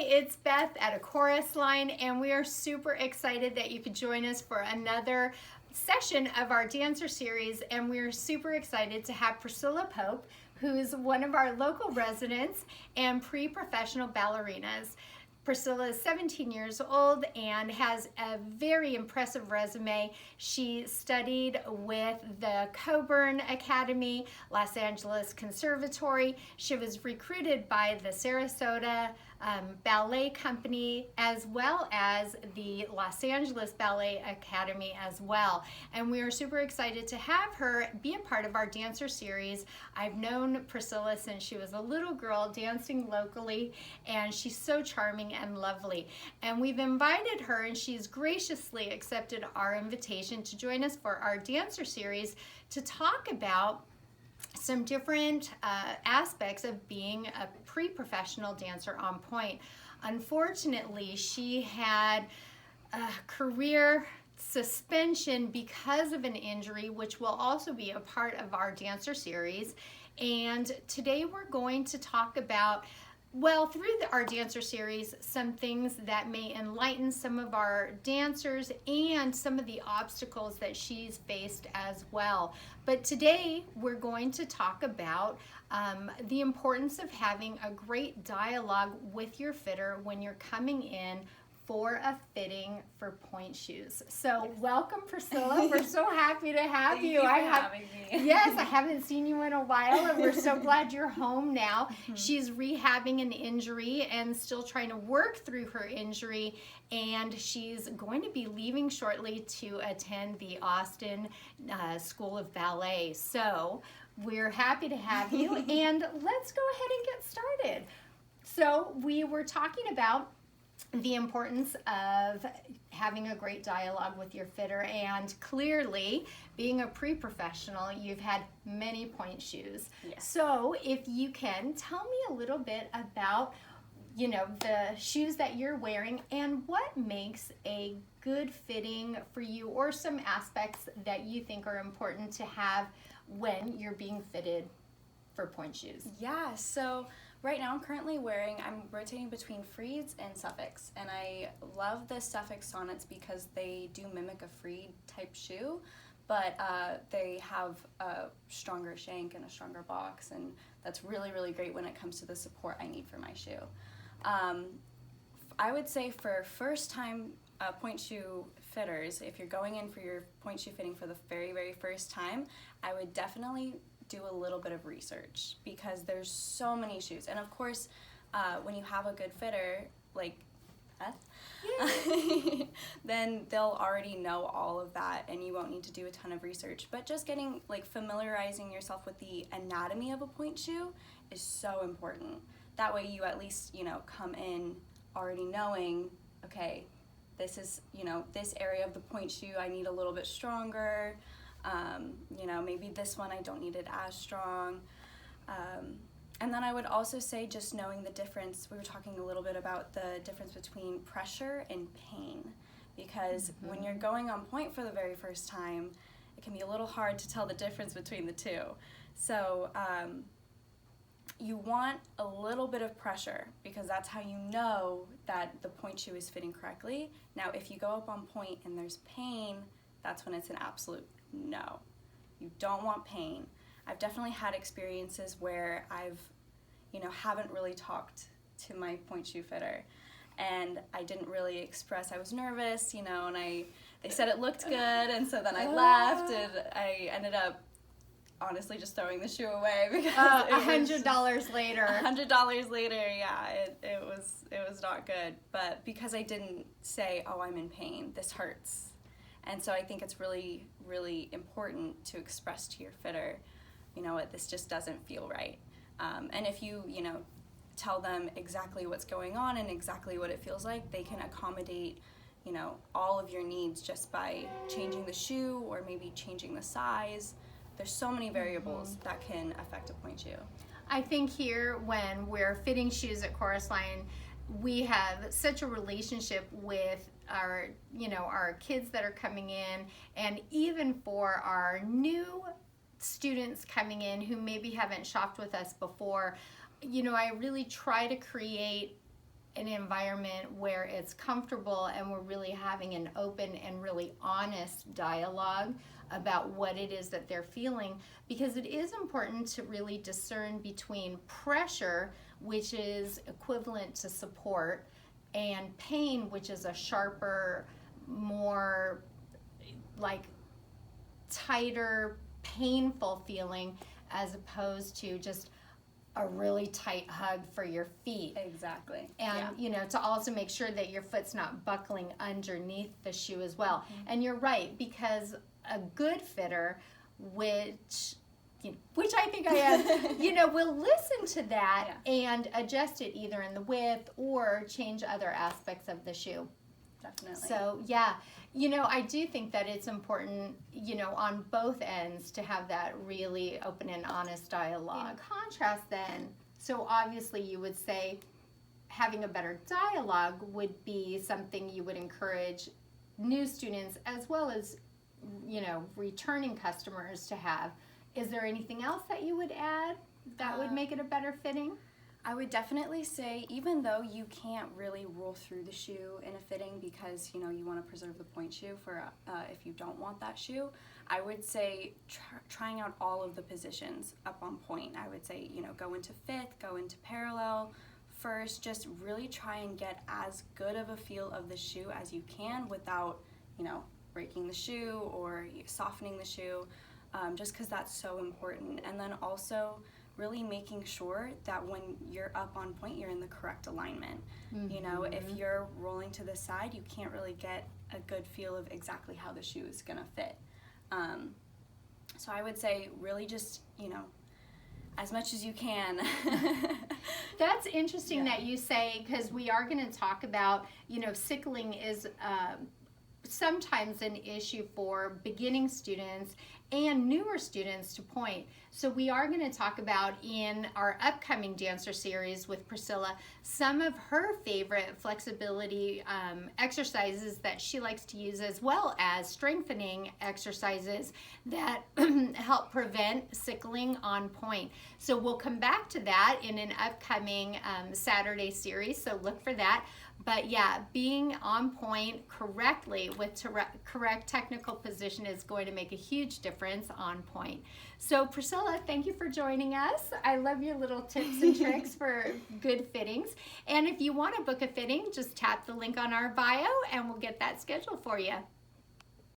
it's Beth at A Chorus Line, and we are super excited that you could join us for another session of our dancer series. And we're super excited to have Priscilla Pope, who's one of our local residents and pre-professional ballerinas. Priscilla is 17 years old and has a very impressive resume. She studied with the Coburn Academy, Los Angeles Conservatory. She was recruited by the Sarasota Ballet Company, as well as the Los Angeles Ballet Academy as well. And we are super excited to have her be a part of our dancer series. I've known Priscilla since she was a little girl dancing locally, and she's so charming and lovely. And we've invited her, and she's graciously accepted our invitation to join us for our dancer series to talk about some different aspects of being a pre-professional dancer on pointe. Unfortunately, she had a career suspension because of an injury, which will also be a part of our dancer series. And today we're going to talk about, well, through our dancer series, some things that may enlighten some of our dancers and some of the obstacles that she's faced as well. But today we're going to talk about the importance of having a great dialogue with your fitter when you're coming in for a fitting for pointe shoes. So welcome, Priscilla. We're so happy to have Thank you for having me. Yes, I haven't seen you in a while, and we're so glad you're home now. Mm-hmm. She's rehabbing an injury and still trying to work through her injury, and she's going to be leaving shortly to attend the Austin School of Ballet. So we're happy to have you, and let's go ahead and get started. So we were talking about the importance of having a great dialogue with your fitter, and clearly being a pre-professional, you've had many pointe shoes. Yes. So if you can tell me a little bit about, you know, the shoes that you're wearing and what makes a good fitting for you, or some aspects that you think are important to have when you're being fitted for pointe shoes. Yeah, so right now I'm rotating between Freeds and Suffolks, and I love the Suffolk Sonnets because they do mimic a Freed type shoe, but they have a stronger shank and a stronger box, and that's really, really great when it comes to the support I need for my shoe. I would say for first time pointe shoe fitters, if you're going in for your pointe shoe fitting for the very, very first time, I would definitely do a little bit of research, because there's so many shoes. And of course, when you have a good fitter like Beth, then they'll already know all of that, and you won't need to do a ton of research. But just getting, like, familiarizing yourself with the anatomy of a pointe shoe is so important. That way you at least, you know, come in already knowing, okay, this is, you know, this area of the pointe shoe I need a little bit stronger. You know, maybe this one I don't need it as strong. And then I would also say just knowing the difference. We were talking a little bit about the difference between pressure and pain, because when you're going on pointe for the very first time, it can be a little hard to tell the difference between the two. So you want a little bit of pressure, because that's how you know that the pointe shoe is fitting correctly. Now, if you go up on pointe and there's pain, that's when it's an absolute no. You don't want pain. I've definitely had experiences where I've, you know, haven't really talked to my pointe shoe fitter, and I didn't really express. I was nervous, you know, and they said it looked good, and so then I left, and I ended up honestly just throwing the shoe away, because $100 later. $100 later, yeah, it was not good. But because I didn't say, oh, I'm in pain, this hurts. And so I think it's really, really important to express to your fitter, you know what, this just doesn't feel right. And if you, you know, tell them exactly what's going on and exactly what it feels like, they can accommodate, you know, all of your needs just by changing the shoe or maybe changing the size. There's so many variables that can affect a pointe shoe. I think here, when we're fitting shoes at Chorus Line, we have such a relationship with our, you know, our kids that are coming in, and even for our new students coming in who maybe haven't shopped with us before. You know, I really try to create an environment where it's comfortable and we're really having an open and really honest dialogue about what it is that they're feeling, because it is important to really discern between pressure, which is equivalent to support, and pain, which is a sharper, more like tighter, painful feeling, as opposed to just a really tight hug for your feet. Exactly. And, to also make sure that your foot's not buckling underneath the shoe as well. And you're right, because a good fitter, which I think I am, will listen to that and adjust it either in the width or change other aspects of the shoe. Definitely. So, I do think that it's important, on both ends to have that really open and honest dialogue. In contrast then, so obviously you would say having a better dialogue would be something you would encourage new students as well as, returning customers to have. Is there anything else that you would add that would make it a better fitting? I would definitely say, even though you can't really roll through the shoe in a fitting because, you want to preserve the point shoe for if you don't want that shoe, I would say trying out all of the positions up on point. I would say, go into fifth, go into parallel first, just really try and get as good of a feel of the shoe as you can without, breaking the shoe or softening the shoe, just because that's so important. And then also really making sure that when you're up on point, you're in the correct alignment. If you're rolling to the side, you can't really get a good feel of exactly how the shoe is gonna fit. So I would say really just, as much as you can. That's interesting that you say, because we are going to talk about, sickling is sometimes an issue for beginning students and newer students to point. So we are going to talk about in our upcoming dancer series with Priscilla some of her favorite flexibility exercises that she likes to use, as well as strengthening exercises that help prevent sickling on point. So we'll come back to that in an upcoming Saturday series, so look for that. But being on point correctly with correct technical position is going to make a huge difference on point. So Priscilla, thank you for joining us. I love your little tips and tricks for good fittings. And if you want to book a fitting, just tap the link on our bio and we'll get that scheduled for you.